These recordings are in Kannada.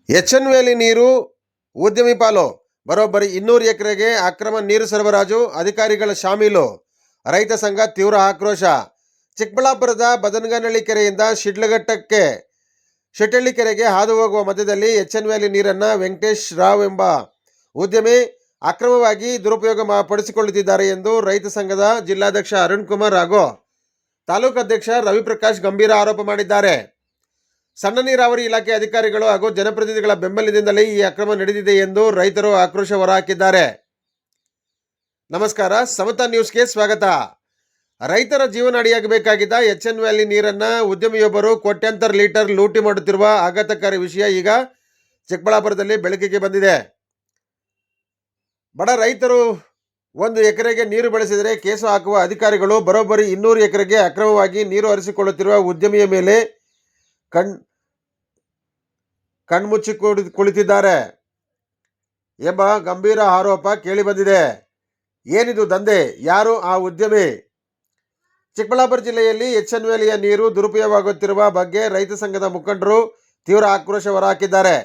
ಎಚ್ಎನ್ ವ್ಯಾಲಿ ನೀರು ಉದ್ಯಮಿ ಪಾಲು ಬರೋಬ್ಬರಿ 200 ಎಕರೆಗೆ ಅಕ್ರಮ ನೀರು ಸರಬರಾಜು, ಅಧಿಕಾರಿಗಳ ಶಾಮೀಲು, ರೈತ ಸಂಘ ತೀವ್ರ ಆಕ್ರೋಶ. ಚಿಕ್ಕಬಳ್ಳಾಪುರದ ಬದನಗನಹಳ್ಳಿ ಕೆರೆಯಿಂದ ಶಿಡ್ಲಘಟ್ಟಳ್ಳಿ ಕೆರೆಗೆ ಹಾದು ಹೋಗುವ ಮಧ್ಯದಲ್ಲಿ ಎಚ್ಎನ್ ವ್ಯಾಲಿ ನೀರನ್ನು ವೆಂಕಟೇಶ್ ರಾವ್ ಎಂಬ ಉದ್ಯಮಿ ಅಕ್ರಮವಾಗಿ ದುರುಪಯೋಗ ಪಡಿಸಿಕೊಳ್ಳುತ್ತಿದ್ದಾರೆ ಎಂದು ರೈತ ಸಂಘದ ಜಿಲ್ಲಾಧ್ಯಕ್ಷ ಅರುಣ್ ಕುಮಾರ್ ಹಾಗೂ ತಾಲೂಕು ಅಧ್ಯಕ್ಷ ರವಿಪ್ರಕಾಶ್ ಗಂಭೀರ ಆರೋಪ ಮಾಡಿದ್ದಾರೆ. ಸಣ್ಣ ನೀರಾವರಿ ಇಲಾಖೆ ಅಧಿಕಾರಿಗಳು ಹಾಗೂ ಜನಪ್ರತಿನಿಧಿಗಳ ಬೆಂಬಲದಿಂದಲೇ ಈ ಅಕ್ರಮ ನಡೆದಿದೆ ಎಂದು ರೈತರು ಆಕ್ರೋಶ ಹೊರಹಾಕಿದ್ದಾರೆ. ನಮಸ್ಕಾರ, ಸಮತಾ ನ್ಯೂಸ್ಗೆ ಸ್ವಾಗತ. ರೈತರ ಜೀವನಾಡಿಯಾಗಬೇಕಾಗಿದ್ದ ಎಚ್ಎನ್ ವ್ಯಾಲಿ ನೀರನ್ನು ಉದ್ಯಮಿಯೊಬ್ಬರು ಕೋಟ್ಯಾಂತರ ಲೀಟರ್ ಲೂಟಿ ಮಾಡುತ್ತಿರುವ ಆಘಾತಕಾರಿ ವಿಷಯ ಈಗ ಚಿಕ್ಕಬಳ್ಳಾಪುರದಲ್ಲಿ ಬೆಳಕಿಗೆ ಬಂದಿದೆ. ಬಡ ರೈತರು 1 ಎಕರೆಗೆ ನೀರು ಬಳಸಿದರೆ ಕೇಸು ಹಾಕುವ ಅಧಿಕಾರಿಗಳು ಬರೋಬ್ಬರಿ 200 ಎಕರೆಗೆ ಅಕ್ರಮವಾಗಿ ನೀರು ಹರಿಸಿಕೊಳ್ಳುತ್ತಿರುವ ಉದ್ಯಮಿಯ ಮೇಲೆ ಕಣ್ಮುಚ್ಚಿ ಕುಳಿತಿದ್ದಾರೆ ಎಂಬ ಗಂಭೀರ ಆರೋಪ ಕೇಳಿಬಂದಿದೆ. ಏನಿದು ದಂಧೆ? ಯಾರು ಆ ಉದ್ಯಮಿ? ಚಿಕ್ಕಬಳ್ಳಾಪುರ ಜಿಲ್ಲೆಯಲ್ಲಿ ಎಚ್ಎನ್ ವ್ಯಾಲಿಯ ನೀರು ದುರುಪಯೋಗವಾಗುತ್ತಿರುವ ಬಗ್ಗೆ ರೈತ ಸಂಘದ ಮುಖಂಡರು ತೀವ್ರ ಆಕ್ರೋಶ ಹೊರಹಾಕಿದ್ದಾರೆ.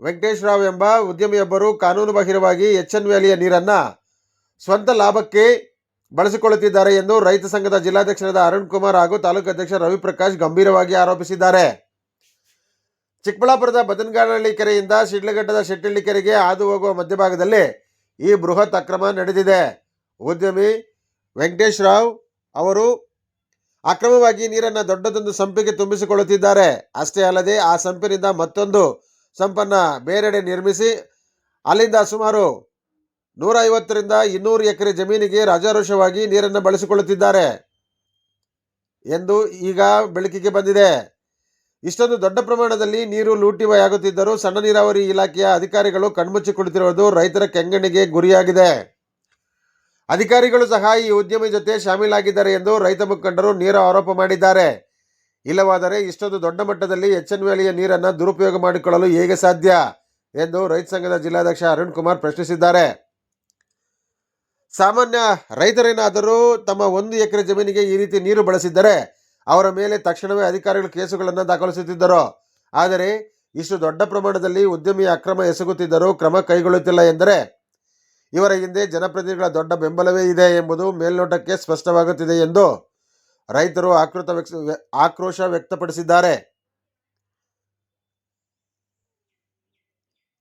ವೆಂಕಟೇಶ್ ರಾವ್ ಎಂಬ ಉದ್ಯಮಿಯೊಬ್ಬರು ಕಾನೂನುಬಾಹಿರವಾಗಿ ಎಚ್ಎನ್ ವ್ಯಾಲಿಯ ನೀರನ್ನು ಸ್ವಂತ ಲಾಭಕ್ಕೆ ಬಳಸಿಕೊಳ್ಳುತ್ತಿದ್ದಾರೆ ಎಂದು ರೈತ ಸಂಘದ ಜಿಲ್ಲಾಧ್ಯಕ್ಷರಾದ ಅರುಣ್ ಕುಮಾರ್ ಹಾಗೂ ತಾಲೂಕು ಅಧ್ಯಕ್ಷ ರವಿಪ್ರಕಾಶ್ ಗಂಭೀರವಾಗಿ ಆರೋಪಿಸಿದ್ದಾರೆ. ಚಿಕ್ಕಬಳ್ಳಾಪುರದ ಬದನಗನಹಳ್ಳಿ ಕೆರೆಯಿಂದ ಶಿಡ್ಲಘಟ್ಟಳ್ಳಿ ಕೆರೆಗೆ ಹಾದು ಹೋಗುವ ಮಧ್ಯಭಾಗದಲ್ಲಿ ಈ ಬೃಹತ್ ಅಕ್ರಮ ನಡೆದಿದೆ. ಉದ್ಯಮಿ ವೆಂಕಟೇಶ್ ರಾವ್ ಅವರು ಅಕ್ರಮವಾಗಿ ನೀರನ್ನು ದೊಡ್ಡದೊಂದು ಸಂಪಿಗೆ ತುಂಬಿಸಿಕೊಳ್ಳುತ್ತಿದ್ದಾರೆ. ಅಷ್ಟೇ ಅಲ್ಲದೆ ಆ ಸಂಪಿನಿಂದ ಮತ್ತೊಂದು ಸಂಪನ್ನು ಬೇರೆಡೆ ನಿರ್ಮಿಸಿ ಅಲ್ಲಿಂದ ಸುಮಾರು 150ರಿಂದ 200 ಎಕರೆ ಜಮೀನಿಗೆ ರಾಜಾರೋಷವಾಗಿ ನೀರನ್ನು ಬಳಸಿಕೊಳ್ಳುತ್ತಿದ್ದಾರೆ ಎಂದು ಈಗ ಬೆಳಕಿಗೆ ಬಂದಿದೆ. ಇಷ್ಟೊಂದು ದೊಡ್ಡ ಪ್ರಮಾಣದಲ್ಲಿ ನೀರು ಲೂಟಿಯಾಗುತ್ತಿದ್ದರೂ ಸಣ್ಣ ನೀರಾವರಿ ಇಲಾಖೆಯ ಅಧಿಕಾರಿಗಳು ಕಣ್ಮುಚ್ಚಿ ಕುಳಿತಿರುವುದು ರೈತರ ಕೆಂಗಣ್ಣಿಗೆ ಗುರಿಯಾಗಿದೆ. ಅಧಿಕಾರಿಗಳು ಸಹ ಈ ಉದ್ಯಮಿ ಜೊತೆ ಶಾಮೀಲಾಗಿದ್ದಾರೆ ಎಂದು ರೈತ ಮುಖಂಡರು ನೇರ ಆರೋಪ ಮಾಡಿದ್ದಾರೆ. ಇಲ್ಲವಾದರೆ ಇಷ್ಟೊಂದು ದೊಡ್ಡ ಮಟ್ಟದಲ್ಲಿ ಎಚ್ಎನ್ ವ್ಯಾಲಿಯ ನೀರನ್ನು ದುರುಪಯೋಗ ಮಾಡಿಕೊಳ್ಳಲು ಹೇಗೆ ಸಾಧ್ಯ ಎಂದು ರೈತ ಸಂಘದ ಜಿಲ್ಲಾಧ್ಯಕ್ಷ ಅರುಣ್ ಕುಮಾರ್ ಪ್ರಶ್ನಿಸಿದ್ದಾರೆ. ಸಾಮಾನ್ಯ ರೈತರೇನಾದರೂ ತಮ್ಮ 1 ಎಕರೆ ಜಮೀನಿಗೆ ಈ ರೀತಿ ನೀರು ಬಳಸಿದ್ದರೆ ಅವರ ಮೇಲೆ ತಕ್ಷಣವೇ ಅಧಿಕಾರಿಗಳು ಕೇಸುಗಳನ್ನು ದಾಖಲಿಸುತ್ತಿದ್ದರು. ಆದರೆ ಇಷ್ಟು ದೊಡ್ಡ ಪ್ರಮಾಣದಲ್ಲಿ ಉದ್ಯಮಿ ಅಕ್ರಮ ಎಸಗುತ್ತಿದ್ದರೂ ಕ್ರಮ ಕೈಗೊಳ್ಳುತ್ತಿಲ್ಲ ಎಂದರೆ ಇವರ ಹಿಂದೆ ಜನಪ್ರತಿನಿಧಿಗಳ ದೊಡ್ಡ ಬೆಂಬಲವೇ ಇದೆ ಎಂಬುದು ಮೇಲ್ನೋಟಕ್ಕೆ ಸ್ಪಷ್ಟವಾಗುತ್ತಿದೆ ಎಂದು ರೈತರು ಆಕ್ರೋಶ ವ್ಯಕ್ತಪಡಿಸಿದ್ದಾರೆ.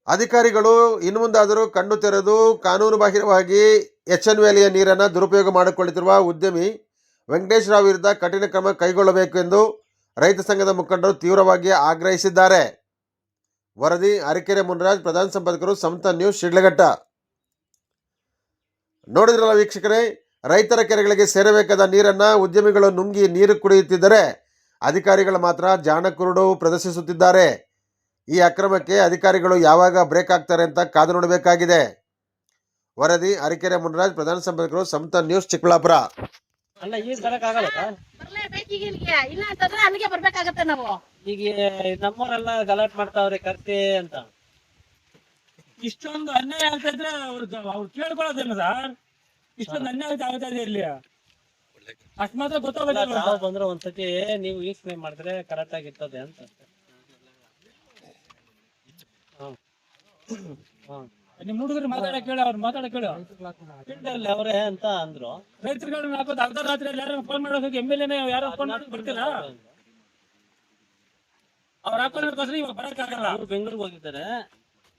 ಅಧಿಕಾರಿಗಳು ಇನ್ನು ಮುಂದಾದರೂ ಕಣ್ಣು ತೆರೆದು ಕಾನೂನುಬಾಹಿರವಾಗಿ ಎಚ್ಎನ್ ವ್ಯಾಲಿಯ ನೀರನ್ನು ದುರುಪಯೋಗ ಮಾಡಿಕೊಳ್ಳುತ್ತಿರುವ ಉದ್ಯಮಿ ವೆಂಕಟೇಶ್ ರಾವ್ ವಿರುದ್ಧ ಕಠಿಣ ಕ್ರಮ ಕೈಗೊಳ್ಳಬೇಕು ಎಂದು ರೈತ ಸಂಘದ ಮುಖಂಡರು ತೀವ್ರವಾಗಿ ಆಗ್ರಹಿಸಿದ್ದಾರೆ. ವರದಿ ಅರಕೆರೆ ಮುನ್ರಾಜ್, ಪ್ರಧಾನ ಸಂಪಾದಕರು, ಸಮತಾ ನ್ಯೂಸ್, ಶಿಡ್ಲಘಟ್ಟ. ನೋಡಿದ್ರಲ್ಲ ವೀಕ್ಷಕರೇ, ರೈತರ ಕೆರೆಗಳಿಗೆ ಸೇರಬೇಕಾದ ನೀರನ್ನು ಉದ್ಯಮಿಗಳು ನುಂಗಿ ನೀರು ಕುಡಿಯುತ್ತಿದ್ದರೆ ಅಧಿಕಾರಿಗಳು ಮಾತ್ರ ಜಾಣಕುರುಡು ಪ್ರದರ್ಶಿಸುತ್ತಿದ್ದಾರೆ. ಈ ಅಕ್ರಮಕ್ಕೆ ಅಧಿಕಾರಿಗಳು ಯಾವಾಗ ಬ್ರೇಕ್ ಆಗ್ತಾರೆ ಅಂತ ಕಾದು ನೋಡಬೇಕಾಗಿದೆ. ವರದಿ ಅರಕೆರೆ ಮುನ್ರಾಜ್, ಪ್ರಧಾನ ಸಂಪಾದಕರು, ಸಮತಾ ನ್ಯೂಸ್, ಚಿಕ್ಕಬಳ್ಳಾಪುರ. ಅಲ್ಲ ಈಗ ಬರಕ್ಕಾಗಲ್ಲ, ಇಲ್ಲ ಅಂತಂದ್ರೆ ಅಲ್ಲಿಗೆ ಬರ್ಬೇಕಾಗತ್ತೆ. ನಾವು ಈಗ ನಮ್ಮವರೆಲ್ಲ ಗಲಾಟೆ ಮಾಡ್ತಾವ್ರೆ ಕರ್ತೆ ಅಂತ. ಇಷ್ಟೊಂದು ಅನ್ಯಾಯ ಆಗ್ತಾ ಇದ್ರೆ ಅವ್ರು ಕೇಳ್ಕೊಳ್ಳೋದೇನು ಸರ್? ಇಷ್ಟೊಂದು ಅನ್ಯಾಯ ಆಗ್ತಾ ಇದೆ ಇಲ್ಲಿ, ಅಷ್ಟ್ ಮಾತ್ರ ಗೊತ್ತಾಗೋದಿಲ್ಲ. ನಾವು ಬಂದ್ರೆ ಒಂದ್ಸತಿ ನೀವು ವೀಕ್ಷಣೆ ಮಾಡಿದ್ರೆ ಕರೆಕ್ಟ್ ಆಗಿರ್ತದೆ ಅಂತ. ನಿಮ್ ಹುಡುಗರು ಮಾತಾಡಕ್ ಕೇಳಿ, ಅವ್ರು ಮಾತಾಡಕ್ ಕೇಳಿ. ಫೀಲ್ಡಲ್ಲಿ ಅವರೇ ಅಂತ ಅಂದ್ರು. ರೈತರುಗಳನ್ನ ಹಾಕೋದು ಅರ್ಧ ರಾತ್ರಿಯಲ್ಲಿ ಯಾರು ಫೋನ್ ಮಾಡೋದಕ್ಕೆ MLA ಯಾರು ಫೋನ್ ಮಾಡೋದು ಬರ್ತೀರಾ? ಅವ್ರು ಹಾಕೋದಕ್ಕೋಸ್ಕರ ಇವಾಗ ಬರಕ್ಕಾಗಲ್ಲ. ಅವ್ರು ಬೆಂಗಳೂರಿಗೆ ಹೋಗಿದ್ದಾರೆ.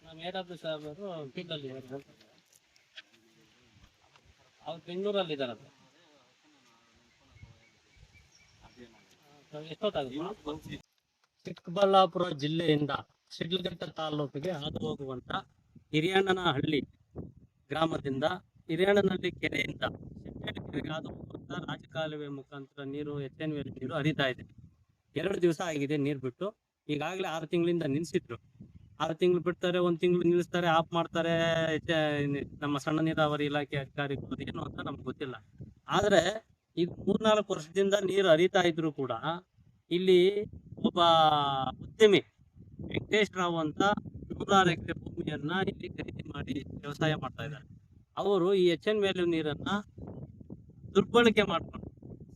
ನಮ್ಮ ಹೆಡ್ ಆಫೀಸ್ ಅವರು ಫೀಲ್ಡ್ ಅಲ್ಲಿ ಅವ್ರು ಬೆಂಗಳೂರಲ್ಲಿ ಇದಾರಂತ. ಎಷ್ಟೊತ್ತಾಗುತ್ತೆ? ಚಿಕ್ಕಬಳ್ಳಾಪುರ ಜಿಲ್ಲೆಯಿಂದ ಶಿಡ್ಲಘಟ್ಟ ತಾಲೂಕಿಗೆ ಹಾದು ಹೋಗುವಂತ ಹಿರಿಯಣ್ಣನಹಳ್ಳಿ ಗ್ರಾಮದಿಂದ ಹಿರಿಯಣ್ಣನಹಳ್ಳಿ ಕೆರೆಯಿಂದ ಶಿಡ್ಲಘಟ್ಟ ಕೆರೆಗೆ ಹಾದು ಹೋಗುವಂತ ರಾಜಕಾಲುವೆ ಮುಖಾಂತರ ನೀರು ಎಚ್ಎನ್ ವ್ಯಾಲಿ ನೀರು ಹರಿತಾ ಇದೆ. 2 ದಿವಸ ಆಗಿದೆ ನೀರು ಬಿಟ್ಟು. ಈಗಾಗಲೇ 6 ತಿಂಗಳಿಂದ ನಿಲ್ಲಿಸಿದ್ರು. 6 ತಿಂಗಳು ಬಿಡ್ತಾರೆ, 1 ತಿಂಗಳು ನಿಲ್ಲಿಸ್ತಾರೆ, ಆಫ್ ಮಾಡ್ತಾರೆ. ನಮ್ಮ ಸಣ್ಣ ನೀರಾವರಿ ಇಲಾಖೆ ಅಧಿಕಾರಿಗಳು ಏನು ಅಂತ ನಮ್ಗೆ ಗೊತ್ತಿಲ್ಲ. ಆದ್ರೆ ಈಗ 3-4 ವರ್ಷದಿಂದ ನೀರು ಹರಿತಾ ಇದ್ರು ಕೂಡ ಇಲ್ಲಿ ಒಬ್ಬ ಉದ್ಯಮಿ ವೆಂಕಟೇಶ್ ರಾವ್ ಅಂತ 106 ಎಕರೆ ಭೂಮಿಯನ್ನ ಇಲ್ಲಿ ಖರೀದಿ ಮಾಡಿ ವ್ಯವಸಾಯ ಮಾಡ್ತಾ ಇದ್ದಾರೆ. ಅವರು ಈ ಎಚ್ಎನ್ ವ್ಯಾಲಿ ನೀರನ್ನ ದುರ್ಬಳಕೆ ಮಾಡ್ಕೊಂಡು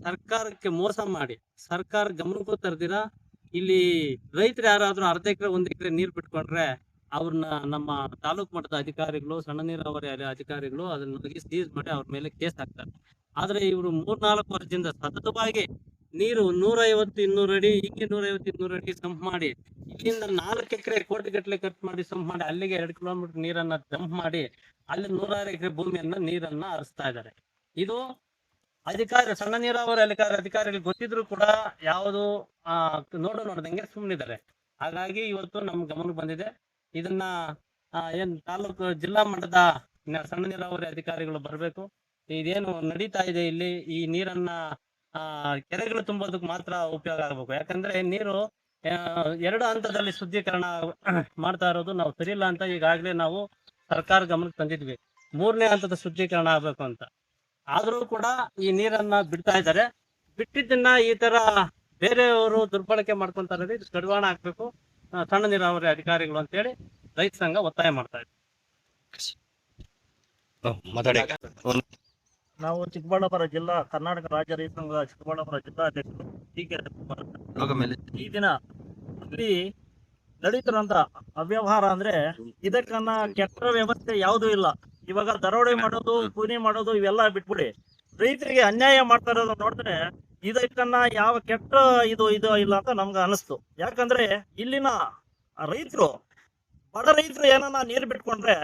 ಸರ್ಕಾರಕ್ಕೆ ಮೋಸ ಮಾಡಿ ಸರ್ಕಾರ ಗಮನಕ್ಕೂ ತರ್ದಿರ ಇಲ್ಲಿ ರೈತರು ಯಾರಾದ್ರೂ ಅರ್ಧ ಎಕರೆ 1 ಎಕರೆ ನೀರು ಬಿಟ್ಕೊಂಡ್ರೆ ಅವ್ರನ್ನ ನಮ್ಮ ತಾಲೂಕು ಮಟ್ಟದ ಅಧಿಕಾರಿಗಳು, ಸಣ್ಣ ನೀರಾವರಿ ಅಧಿಕಾರಿಗಳು ಅದನ್ನ ಸೀಸ್ ಮಾಡಿ ಅವ್ರ ಮೇಲೆ ಕೇಸ್ ಹಾಕ್ತಾರೆ. ಆದ್ರೆ ಇವರು 3-4 ವರ್ಷದಿಂದ ಸತತವಾಗಿ ನೀರು 150-200 ಅಡಿ, ಹಿಂಗೆ 150-200 ಅಡಿ ಸಂಪ್ ಮಾಡಿ, ಇಲ್ಲಿಂದ 4 ಎಕರೆ ಕೋಟಿಗಟ್ಟಲೆ ಖರ್ಚು ಮಾಡಿ ಸಂಪ್ ಮಾಡಿ, ಅಲ್ಲಿಗೆ 2 ಕಿಲೋಮೀಟರ್ ನೀರನ್ನ ಡಂಪ್ ಮಾಡಿ, ಅಲ್ಲಿ 106 ಎಕರೆ ಭೂಮಿಯನ್ನ ನೀರನ್ನ ಹರಿಸ್ತಾ ಇದ್ದಾರೆ. ಇದು ಸಣ್ಣ ನೀರಾವರಿ ಅಧಿಕಾರಿಗಳಿಗೆ ಗೊತ್ತಿದ್ರು ಕೂಡ ಯಾವುದು ನೋಡ್ದಂಗೆ ಸುಮ್ಮನಿದ್ದಾರೆ. ಹಾಗಾಗಿ ಇವತ್ತು ನಮ್ ಗಮನಕ್ಕೆ ಬಂದಿದೆ. ಇದನ್ನ ಏನ್ ತಾಲೂಕು ಜಿಲ್ಲಾ ಮಟ್ಟದ ಸಣ್ಣ ನೀರಾವರಿ ಅಧಿಕಾರಿಗಳು ಬರ್ಬೇಕು. ಇದೇನು ನಡೀತಾ ಇದೆ ಇಲ್ಲಿ, ಈ ನೀರನ್ನ ಕೆರೆಗಳು ತುಂಬೋದಕ್ಕೆ ಮಾತ್ರ ಉಪಯೋಗ ಆಗ್ಬೇಕು. ಯಾಕಂದ್ರೆ ನೀರು 2 ಹಂತದಲ್ಲಿ ಶುದ್ಧೀಕರಣ ಮಾಡ್ತಾ ಇರೋದು ನಾವು ಸರಿ ಇಲ್ಲ ಅಂತ ಈಗಾಗಲೇ ನಾವು ಸರ್ಕಾರ ಗಮನಕ್ಕೆ ತಂದಿದ್ವಿ. 3ನೇ ಹಂತದ ಶುದ್ಧೀಕರಣ ಆಗ್ಬೇಕು ಅಂತ. ಆದ್ರೂ ಕೂಡ ಈ ನೀರನ್ನ ಬಿಡ್ತಾ ಇದ್ದಾರೆ. ಬಿಟ್ಟಿದ್ದನ್ನ ಈ ತರ ಬೇರೆಯವರು ದುರ್ಬಳಕೆ ಮಾಡ್ಕೊಂತಾರೆ. ಇದು ಕಡಿವಾಣ ಹಾಕ್ಬೇಕು ಸಣ್ಣ ನೀರಾವರಿ ಅಧಿಕಾರಿಗಳು ಅಂತೇಳಿ ರೈತ ಸಂಘ ಒತ್ತಾಯ ಮಾಡ್ತಾ ಇದೆ. ನಾವು ಚಿಕ್ಕಬಳ್ಳಾಪುರ ಜಿಲ್ಲಾ ಕರ್ನಾಟಕ ರಾಜ್ಯ ರೈತ ಸಂಘ ಚಿಕ್ಕಬಳ್ಳಾಪುರ ಜಿಲ್ಲಾ ಅಧ್ಯಕ್ಷರು ಟಿ.ಕೆ. ಈ ದಿನ ಇಲ್ಲಿ ನಡೀತಿರುವಂತ ಅವ್ಯವಹಾರ ಅಂದ್ರೆ ಇದಕ್ಕನ್ನ ಕೆಟ್ಟ ವ್ಯವಸ್ಥೆ ಯಾವುದೂ ಇಲ್ಲ. ಇವಾಗ ದರೋಡೆ ಮಾಡೋದು, ಕೂಲಿ ಮಾಡೋದು ಇವೆಲ್ಲ ಬಿಟ್ಬಿಡಿ, ರೈತರಿಗೆ ಅನ್ಯಾಯ ಮಾಡ್ತಾ ಇರೋದು ನೋಡಿದ್ರೆ ಇದಕ್ಕನ್ನ ಯಾವ ಕೆಟ್ಟ ಇದು ಇಲ್ಲ ಅಂತ ನಮ್ಗೆ ಅನಿಸ್ತು. ಯಾಕಂದ್ರೆ ಇಲ್ಲಿನ ರೈತರು, ಬಡ ರೈತರು ಏನನ್ನ ನೀರು ಬಿಟ್ಕೊಂಡ್ರೆ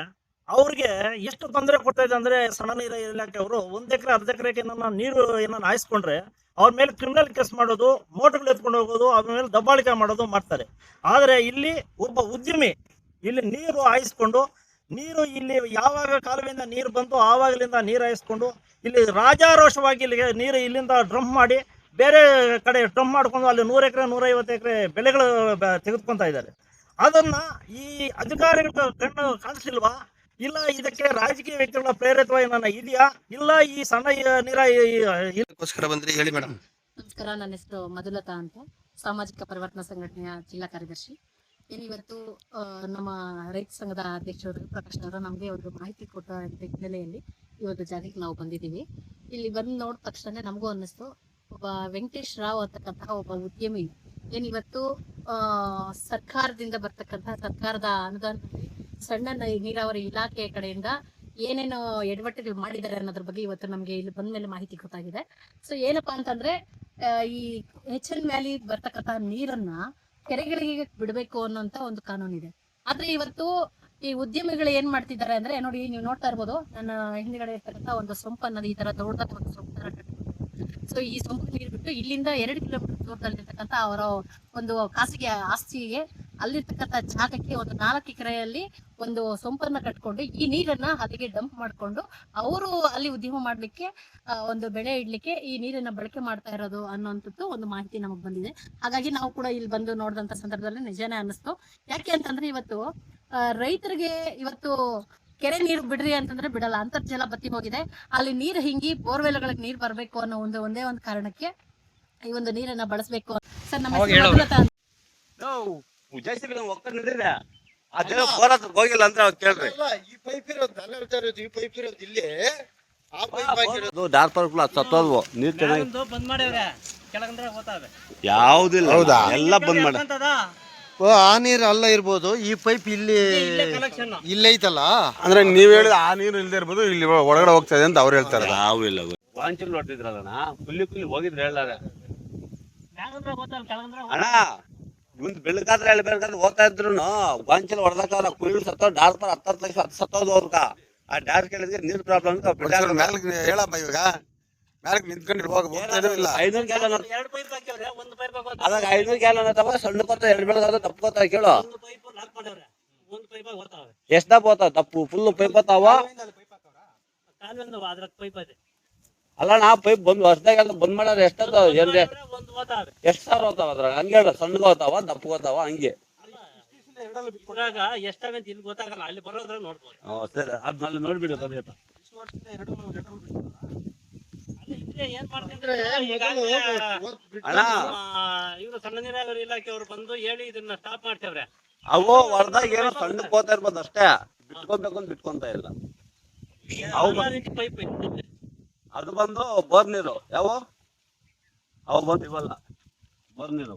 ಅವ್ರಿಗೆ ಎಷ್ಟು ತೊಂದರೆ ಕೊಡ್ತಾ ಇದೆ ಅಂದ್ರೆ ಸಣ್ಣ ನೀರ ಇಲಾಖೆ ಅವರು 1 ಎಕರೆ ಅರ್ಧ ಎಕರೆಗೆ ನೀರು ಏನನ್ನ ಹಾಯಿಸ್ಕೊಂಡ್ರೆ ಅವ್ರ ಮೇಲೆ ಕ್ರಿಮಿನಲ್ ಕೇಸ್ ಮಾಡೋದು, ಮೋಟರ್ಗಳು ಎತ್ಕೊಂಡು ಹೋಗೋದು, ಅವ್ರ ಮೇಲೆ ದಬ್ಬಾಳಿಕೆ ಮಾಡೋದು ಮಾಡ್ತಾರೆ. ಆದ್ರೆ ಇಲ್ಲಿ ಒಬ್ಬ ಉದ್ಯಮಿ ಇಲ್ಲಿ ನೀರು ಹಾಯಿಸ್ಕೊಂಡು, ನೀರು ಇಲ್ಲಿ ಯಾವಾಗ ಕಾಲುವೆಯಿಂದ ನೀರು ಬಂತು ಆವಾಗಲಿಂದ ನೀರು ಹಾಯಿಸ್ಕೊಂಡು ಇಲ್ಲಿ ರಾಜಾರೋಷವಾಗಿ ಇಲ್ಲಿಗೆ ನೀರು ಇಲ್ಲಿಂದ ಡ್ರಮ್ ಮಾಡಿ ಬೇರೆ ಕಡೆ ಡ್ರಮ್ ಮಾಡ್ಕೊಂಡು ಅಲ್ಲಿ 100 ಎಕರೆ 150 ಎಕರೆ ಬೆಳೆಗಳು ತೆಗೆದುಕೊಂತ ಇದ್ದಾರೆ. ಅದನ್ನ ಈ ಅಧಿಕಾರಿಗಳ ಕಣ್ಣು ಕಾಣಿಸಿಲ್ವಾ? ಇಲ್ಲ ಇದಕ್ಕೆ ರಾಜಕೀಯ ವ್ಯಕ್ತಿಗಳ ಪ್ರೇರಿತವಾಗಿ ಇದೆಯಾ? ಇಲ್ಲ ಈ ಸಣ್ಣ ನೀರ ಬಂದ್ರಿ ಹೇಳಿ ಮೇಡಮ್. ನಮಸ್ಕಾರ, ನನ್ನ ಹೆಸರು ಮಧುಲತಾ ಅಂತ, ಸಾಮಾಜಿಕ ಪರಿವರ್ತನಾ ಸಂಘಟನೆಯ ಜಿಲ್ಲಾ ಕಾರ್ಯದರ್ಶಿ. ಏನಿವತ್ತು ನಮ್ಮ ರೈತ ಸಂಘದ ಅಧ್ಯಕ್ಷರು ಪ್ರಕಾಶ್ ಅವರು ನಮಗೆ ಒಂದು ಮಾಹಿತಿ ಕೊಟ್ಟ ಹಿನ್ನೆಲೆಯಲ್ಲಿ ಇವತ್ತು ಜಾಗಕ್ಕೆ ನಾವು ಬಂದಿದ್ದೀವಿ. ಇಲ್ಲಿ ಬಂದು ನೋಡಿದ ತಕ್ಷಣ ನಮಗೂ ಅನ್ನಿಸ್ತು, ಒಬ್ಬ ವೆಂಕಟೇಶ್ ರಾವ್ ಅಂತಕ್ಕಂತಹ ಒಬ್ಬ ಉದ್ಯಮಿ ಏನಿವತ್ತು ಸರ್ಕಾರದಿಂದ ಬರ್ತಕ್ಕಂತಹ ಸರ್ಕಾರದ ಅನುದಾನದಲ್ಲಿ ಸಣ್ಣ ನೀರಾವರಿ ಇಲಾಖೆ ಕಡೆಯಿಂದ ಏನೇನು ಎಡವಟ್ಟುಗಳು ಮಾಡಿದ್ದಾರೆ ಅನ್ನೋದ್ರ ಬಗ್ಗೆ ಇವತ್ತು ನಮ್ಗೆ ಇಲ್ಲಿ ಬಂದ ಮೇಲೆ ಮಾಹಿತಿ ಗೊತ್ತಾಗಿದೆ. ಸೊ ಏನಪ್ಪಾ ಅಂತಂದ್ರೆ ಈ HN ವ್ಯಾಲಿ ಬರ್ತಕ್ಕಂತಹ ನೀರನ್ನ ಕೆರೆಗಳಿಗೆ ಬಿಡಬೇಕು ಅನ್ನೋಂತ ಒಂದು ಕಾನೂನಿದೆ. ಆದ್ರೆ ಇವತ್ತು ಈ ಉದ್ಯಮಿಗಳು ಏನ್ ಮಾಡ್ತಿದ್ದಾರೆ ಅಂದ್ರೆ ನೋಡಿ, ನೀವು ನೋಡ್ತಾ ಇರ್ಬೋದು ನನ್ನ ಹಿಂದ್ಗಡೆ ಇರ್ತಕ್ಕಂಥ ಒಂದು ಸೊಂಪನ್ನ ಈ ತರ ದೊಡ್ಡದಾದ ಒಂದು ಸೊಂಪು ತರ ಕಟ್ಟಿದ್ರು. ಸೊ ಈ ಸೊಂಪು ನೀರು ಬಿಟ್ಟು ಇಲ್ಲಿಂದ 2 ಕಿಲೋಮೀಟರ್ ದೂರದಲ್ಲಿರ್ತಕ್ಕಂಥ ಅವರ ಒಂದು ಖಾಸಗಿ ಆಸ್ತಿಗೆ ಅಲ್ಲಿರ್ತಕ್ಕಂಥ ಜಾಗಕ್ಕೆ ಒಂದು 4 ಎಕರೆಯಲ್ಲಿ ಒಂದು ಸೊಂಪನ್ನ ಕಟ್ಕೊಂಡು ಈ ನೀರನ್ನ ಅಲ್ಲಿಗೆ ಡಂಪ್ ಮಾಡ್ಕೊಂಡು ಅವರು ಅಲ್ಲಿ ಉದ್ಯಮ ಮಾಡ್ಲಿಕ್ಕೆ ಒಂದು ಬೆಳೆ ಇಡ್ಲಿಕ್ಕೆ ಈ ನೀರನ್ನ ಬಳಕೆ ಮಾಡ್ತಾ ಇರೋದು ಅನ್ನೋಂಥದ್ದು ಒಂದು ಮಾಹಿತಿ ನಮಗ್ ಬಂದಿದೆ. ಹಾಗಾಗಿ ನಾವು ಕೂಡ ಇಲ್ಲಿ ಬಂದು ನೋಡಿದಂತ ಸಂದರ್ಭದಲ್ಲಿ ನಿಜಾನೇ ಅನ್ನಿಸ್ತು. ಯಾಕೆ ಅಂತಂದ್ರೆ ಇವತ್ತು ರೈತರಿಗೆ ಇವತ್ತು ಕೆರೆ ನೀರು ಬಿಡ್ರಿ ಅಂತಂದ್ರೆ ಬಿಡಲ್ಲ, ಅಂತರ್ಜಲ ಬತ್ತಿ ಹೋಗಿದೆ, ಅಲ್ಲಿ ನೀರು ಹಿಂಗಿ ಬೋರ್ವೆಲ್ಗಳಿಗೆ ನೀರು ಬರ್ಬೇಕು ಅನ್ನೋ ಒಂದೇ ಒಂದು ಕಾರಣಕ್ಕೆ ಈ ಒಂದು ನೀರನ್ನ ಬಳಸಬೇಕು. ಸರ್ ನಮ್ಮ ಹೋಗಿಲ್ಲ ಅಂತ ಕೇಳ್ರಿ. ಈ ಪೈಪ್ ಇರೋದು ಈ ಪೈಪ್ ಇರೋದು ಇಲ್ಲಿ ಸತ್ತೋದ್ವು ನೀರ್ ಚೆನ್ನಾಗಿ ಬಂದ್ ಮಾಡ್ಯಾವ್ರೆ, ಕೆಳಗಂದ್ರೆ ಹೋತಾವೆ, ಯಾವ್ದಿಲ್ಲ, ಹೌದಾ? ಎಲ್ಲ ಬಂದ್ ಮಾಡ. ಆ ನೀರು ಅಲ್ಲ ಇರ್ಬೋದು, ಈ ಪೈಪ್ ಇಲ್ಲಿ ಇಲ್ಲೇ ಐತಲ್ಲ. ಅಂದ್ರೆ ನೀವ್ ಹೇಳಿದ ಆ ನೀರು ಇಲ್ದೇ ಇರ್ಬೋದು, ಇಲ್ಲಿ ಒಳಗಡೆ ಹೋಗ್ತಾ ಇದೆ ಅಂತ ಅವ್ರು ಹೇಳ್ತಾರೆ. ಯಾವಿಲ್ಲ ವಾಂಚಲ್ ನೋಡ್ತಿದ್ರಲ್ಲ ಕುಲ್ಲಿ ಹೋಗಿದ್ರೆ ಹೇಳಾರ ಅಣ್ಣ, ಮುಂದ್ ಬೆಳಗಾದ್ರೆ ಹೇಳ್ಬೇಕಾದ್ರೆ ಹೋಗ್ತಾ ಇದ್ರು ಗಾಂಚಲ್ ಹೊಡೆದಾಕ ಕುಯ್ಲು ಸತ್ತೋ ಡಾರ್ಪರ್ 10 ಲಕ್ಷ 10 ಸತ್ತೋದು ಅವ್ರಕ. ಆ ಡಾರ್ ಕೇಳಿದ್ರೆ ನೀರ್ ಪ್ರಾಬ್ಲಮ್ ಹೇಳಪ್ಪ, ಇವಾಗ ಮ್ಯಾಲಕ್ ನಿಂತ್ಕೊಂಡು ಹೋಗಿಲ್ಲ. 500 ಗ್ಯಾಲನ್ ಅದಾಗ 500 ಗ್ಯಾಲನ್ ಅಥವಾ ಸಣ್ಣ ಕೊತ್ತ 2 ಬೆಳಗಾದ ತಪ್ಪು ಕೊತ್ತ ಕೇಳು. ಎಷ್ಟ್ ಹೋತಾವ ತಪ್ಪು ಫುಲ್ ಪೈಪ್ ಹೋತಾವ ಅಲ್ಲ. ನಾ ಪೈಪ್ ಬಂದ್ ವರ್ಷದಾಗ ಬಂದ್ ಮಾಡ್ಯಾರ. ಎಷ್ಟದ ಏನ್ರಿ ಎಷ್ಟ್ ಸಾವಿರ ಹೋತಾವ ಅದ್ರಾಗ? ಹಂಗೆ ಸಣ್ಣಗ ಹೋತಾವ ದಪ್ಪ ಹೋತಾವ ಹಂಗೆ. ಎಷ್ಟಾಗಂತ ಇಲ್ಲಿ ಗೊತ್ತಾಗಲ್ಲ, ಅಲ್ಲಿ ಬರೋದ್ರ ನೋಡ್ಬೋದು. ಸರಿ, ಅದ್ನಲ್ಲಿ ನೋಡ್ಬಿಡು. ಇವರು ಸಣ್ಣ ನೀರಾವರಿ ಇಲಾಖೆ ಅವ್ರು ಬಂದು ಹೇಳಿ ಇದನ್ನ ಸ್ಟಾಪ್ ಮಾಡ್ತೇವ್ರೆ. ಅವು ಹೊರದಾಗ ಏನೋ ಸಣ್ಣ ಹೋತಾ ಇರ್ಬೋದು ಅಷ್ಟೇ, ಬಿಟ್ಕೊಬೇಕು ಅಂತ ಬಿಟ್ಕೊಂತ ಇಲ್ಲ. ಪೈಪ್ ಅದು ಬಂದು ಬೋರ್ ನೀರು. ಯಾವ ಅವು ಬಂದು ಇವಲ್ಲ ಬೋರ್ ನೀರು.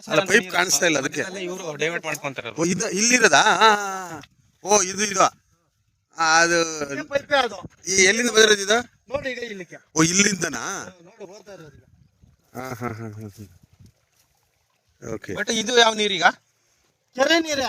ಅಲ್ಲ ಪೈಪ್ ಕಾಣಿಸ್ತಾ ಇಲ್ಲ ಅದಕ್ಕೆ. ಇವರು ಡೈವರ್ಟ್ ಮಾಡ್ಕೊಂತಾರ. ಓ ಇದು ಇಲ್ಲಿರೋದಾ? ಓ ಇದು ಅದು ಈ ಎಲ್ಲಿಂದ ಬಂದಿರೋದು ಇದು? ನೋಡಿ ಈಗ ಇಲ್ಲಿಕ್ಕೆ ಓ ಇಲ್ಲಿಂದನಾ? ನೋಡಿ ಹೋಗ್ತಾ ಇರೋದು ಈಗ. ಓಕೆ. ಬಟ್ ಇದು ಯಾವ ನೀರೀಗ? ಕೆರೆ ನೀರೇ